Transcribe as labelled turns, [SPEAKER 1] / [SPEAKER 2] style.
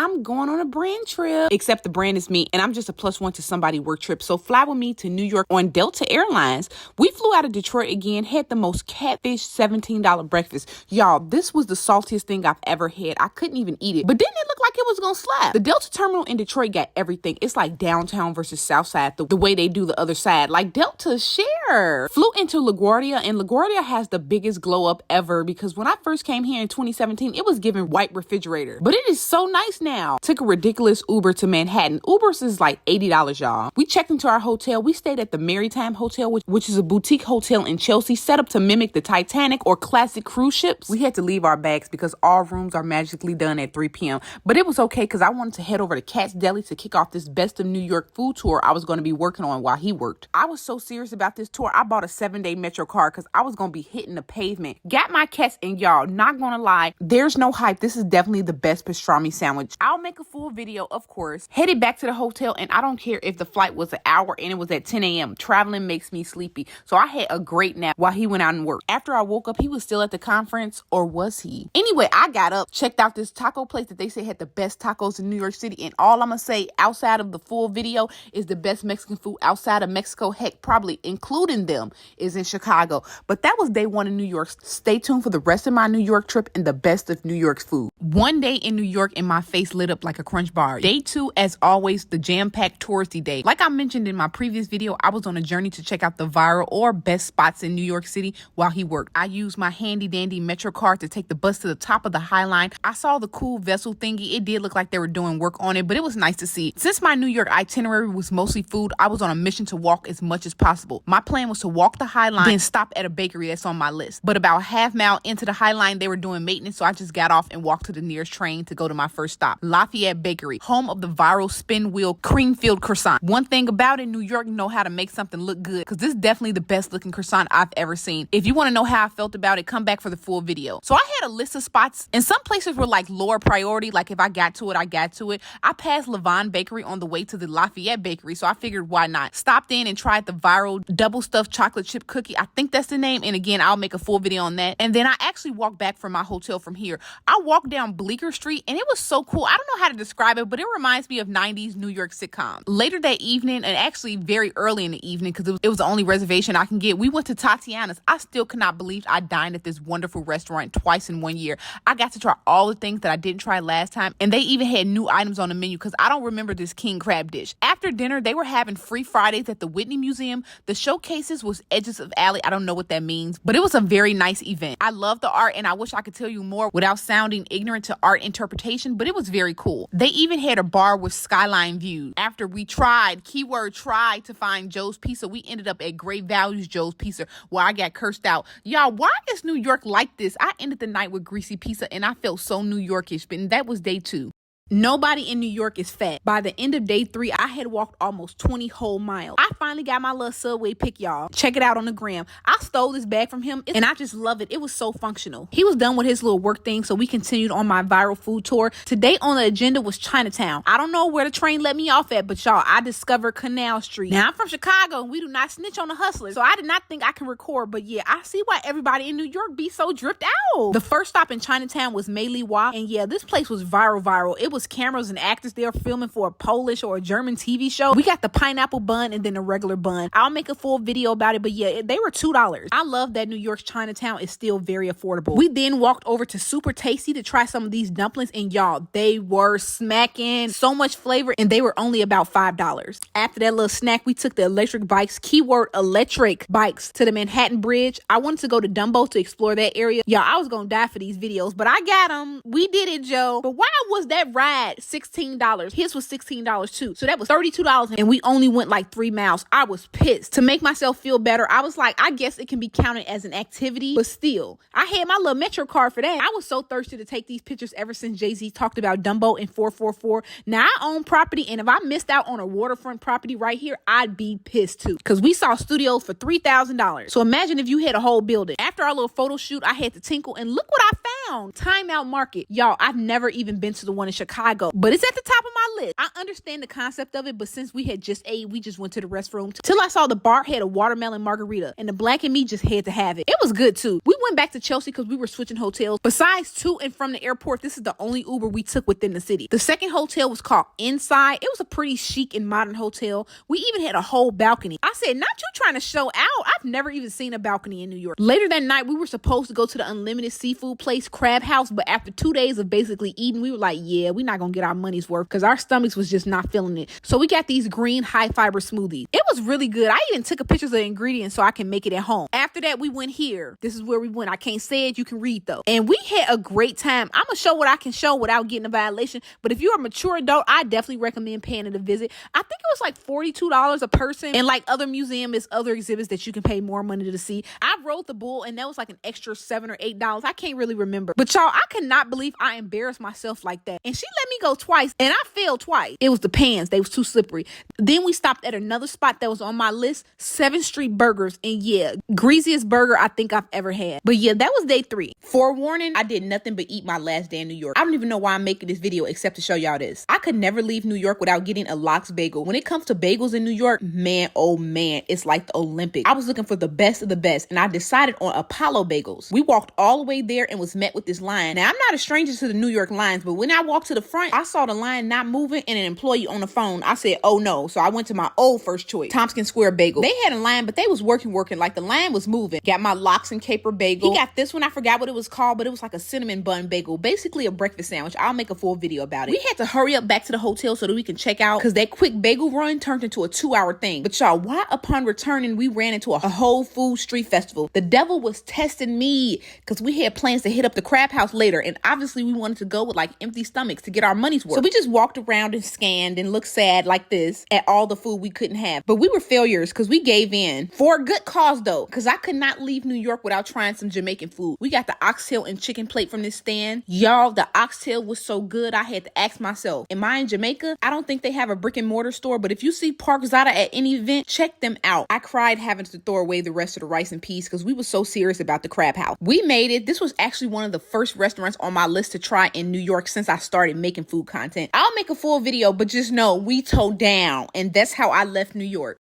[SPEAKER 1] I'm going on a brand trip. Except the brand is me, and I'm just a +1 to somebody work trip. So fly with me to New York on Delta Airlines. We flew out of Detroit again, had the most catfish $17 breakfast. Y'all, this was the saltiest thing I've ever had. I couldn't even eat it, but didn't it look like it was gonna slap? The Delta terminal in Detroit got everything. It's like downtown versus south side, the way they do the other side. Like Delta, share. Flew into LaGuardia, and LaGuardia has the biggest glow up ever because when I first came here in 2017, it was giving white refrigerator, but it is so nice now. Took a ridiculous Uber to Manhattan. Uber's is like $80, y'all. We checked into our hotel. We stayed at the Maritime Hotel, which is a boutique hotel in Chelsea, set up to mimic the Titanic or classic cruise ships. We had to leave our bags because all rooms are magically done at 3 p.m. But it was okay because I wanted to head over to Katz Deli to kick off this Best of New York food tour I was going to be working on while he worked. I was so serious about this tour, I bought a 7-day Metro card because I was going to be hitting the pavement. Got my Katz, and y'all, not going to lie, there's no hype. This is definitely the best pastrami sandwich. I'll make a full video, of course. Headed back to the hotel, and I don't care if the flight was an hour and it was at 10 a.m. Traveling makes me sleepy. So I had a great nap while he went out and worked. After I woke up, he was still at the conference, or was he? Anyway, I got up, checked out this taco place that they say had the best tacos in New York City, and all I'm gonna say outside of the full video is the best Mexican food outside of Mexico, heck, probably including them, is in Chicago. But that was day 1 in New York. Stay tuned for the rest of my New York trip and the best of New York's food. One day in New York and my face lit up like a Crunch bar. Day 2, as always, the jam-packed touristy day. Like I mentioned in my previous video, I was on a journey to check out the viral or best spots in New York City while he worked. I used my handy dandy Metro card to take the bus to the top of the HighLine. I saw the cool Vessel thingy. It did look like they were doing work on it, but it was nice to see. Since my New York itinerary was mostly food, I was on a mission to walk as much as possible. My plan was to walk the HighLine, then stop at a bakery that's on my list. But about half mile into the HighLine, they were doing maintenance, so I just got off and walked to the nearest train to go to my first stop, Lafayette Bakery, home of the viral spin wheel cream-filled croissant. One thing about it, New York know how to make something look good, because this is definitely the best looking croissant I've ever seen. If you want to know how I felt about it, come back for the full video. So I had a list of spots, and some places were like lower priority, like if I got to it, I got to it. I passed Levain Bakery on the way to the Lafayette Bakery, so I figured why not. Stopped in and tried the viral double stuffed chocolate chip cookie. I think that's the name, and again, I'll make a full video on that. And then I actually walked back from my hotel from here. I walked down Bleecker Street, and it was so cool. I don't know how to describe it, but it reminds me of 90s New York sitcoms. Later that evening, and actually very early in the evening, because it was the only reservation I can get, we went to Tatiana's. I still cannot believe I dined at this wonderful restaurant twice in 1 year. I got to try all the things that I didn't try last time, and they even had new items on the menu because I don't remember this king crab dish. After dinner, they were having free Fridays at the Whitney Museum. The showcases was Edges of Alley. I don't know what that means, but it was a very nice event. I love the art, and I wish I could tell you more without sounding ignorant to art interpretation, but it was very cool. They even had a bar with skyline views. After we tried, keyword tried, to find Joe's Pizza, we ended up at Great Values Joe's Pizza, where I got cursed out. Y'all, why is New York like this? I ended the night with greasy pizza, and I felt so New Yorkish, but that was day 2. Nobody in New York is fat. By the end of day 3, I had walked almost 20 whole miles. I finally got my little Subway pick, y'all. Check it out on the gram. I stole this bag from him, and I just love it. It was so functional. He was done with his little work thing, so we continued on my viral food tour. Today on the agenda was Chinatown. I don't know where the train let me off at, but y'all, I discovered Canal Street. Now, I'm from Chicago, and we do not snitch on the hustlers, so I did not think I can record, but yeah, I see why everybody in New York be so dripped out. The first stop in Chinatown was Mei Lei Wah, and yeah, this place was viral. It was cameras and actors there filming for a Polish or a German TV show. We got the pineapple bun and then the regular bun. I'll make a full video about it, but yeah, they were $2. I love that New York's Chinatown is still very affordable. We then walked over to Super Tasty to try some of these dumplings, and y'all, they were smacking. So much flavor, and they were only about $5. After that little snack, we took the electric bikes, keyword electric bikes, to the Manhattan Bridge. I wanted to go to Dumbo to explore that area. Y'all, I was gonna die for these videos, but I got them. We did it, Joe. But why was that ride $16? His was $16 too. So that was $32, and we only went like 3 miles. I was pissed. To make myself feel better, I was like, I guess it can be counted as an activity, but still, I had my little Metro card for that. I was so thirsty to take these pictures ever since Jay-Z talked about Dumbo in 444. Now I own property, and if I missed out on a waterfront property right here, I'd be pissed too, because we saw studios for $3,000. So imagine if you had a whole building. After our little photo shoot, I had to tinkle, and look what I found. Time Out Market. Y'all, I've never even been to the one in Chicago. Chicago, but it's at the top of my list. I understand the concept of it, but since we had just ate, we just went to the restroom till I saw the bar had a watermelon margarita, and the black and me just had to have it. It was good too. We went back to Chelsea because we were switching hotels. Besides to and from the airport, this is the only Uber we took within the city. The second hotel was called INNSiDE. It was a pretty chic and modern hotel. We even had a whole balcony. I said, not you trying to show out. I've never even seen a balcony in New York. Later that night, we were supposed to go to the unlimited seafood place, Crab House, but after 2 days of basically eating, we were like, yeah, we're not gonna get our money's worth because our stomachs was just not feeling it. So we got these green high fiber smoothies. It was really good. I even took a picture of the ingredients so I can make it at home. After that, we went here. This is where we went. I can't say it. You can read though. And we had a great time. I'm gonna show what I can show without getting a violation. But if you're a mature adult, I definitely recommend paying it a visit. I think it was like $42 a person. And like other museums, there's other exhibits that you can pay more money to see. I rode the bull and that was like an extra $7 or $8. I can't really remember. But y'all, I could not believe I embarrassed myself like that. And she let me go twice and I failed twice. It was the pans. They was too slippery. Then we stopped at another spot that was on my list, 7th Street Burgers. And yeah, greasiest burger I think I've ever had. But yeah, that was day 3. Forewarning, I did nothing but eat my last day in New York. I don't even know why I'm making this video except to show y'all this. I could never leave New York without getting a lox bagel. When it comes to bagels in New York, man, oh man, it's like the Olympics. I was looking for the best of the best and I decided on Apollo bagels. We walked all the way there and was met with this line. Now, I'm not a stranger to the New York lines, but when I walked to the front, I saw the line not moving and an employee on the phone. I said, oh no. So I went to my old first choice, Tompkins Square Bagel. They had a line, but they was working, like the line was moving. Got my lox and caper bagel. He got this one. I forgot what it was called, but it was like a cinnamon bun bagel, basically a breakfast sandwich. I'll make a full video about it. We had to hurry up back to the hotel so that we can check out because that quick bagel run turned into a 2-hour thing. But y'all, why upon returning, we ran into a whole food street festival. The devil was testing me because we had plans to hit up the Crab House later. And obviously we wanted to go with like empty stomachs to get our money's worth. So we just walked around and scanned and looked sad like this at all the food we couldn't have. But we were failures because we gave in for a good cause though, because I could not leave New York without trying some Jamaican food. We got the oxtail and chicken plate from this stand. Y'all, the oxtail was so good. I had to ask myself, am I in Jamaica? I don't think they have a brick and mortar store, but if you see Park Zada at any event, check them out. I cried having to throw away the rest of the rice and peas because we were so serious about the Crab House. We made it. This was actually one of the first restaurants on my list to try in New York since I started making food content. I'll make a full video, but just know we towed down and that's how I left New York.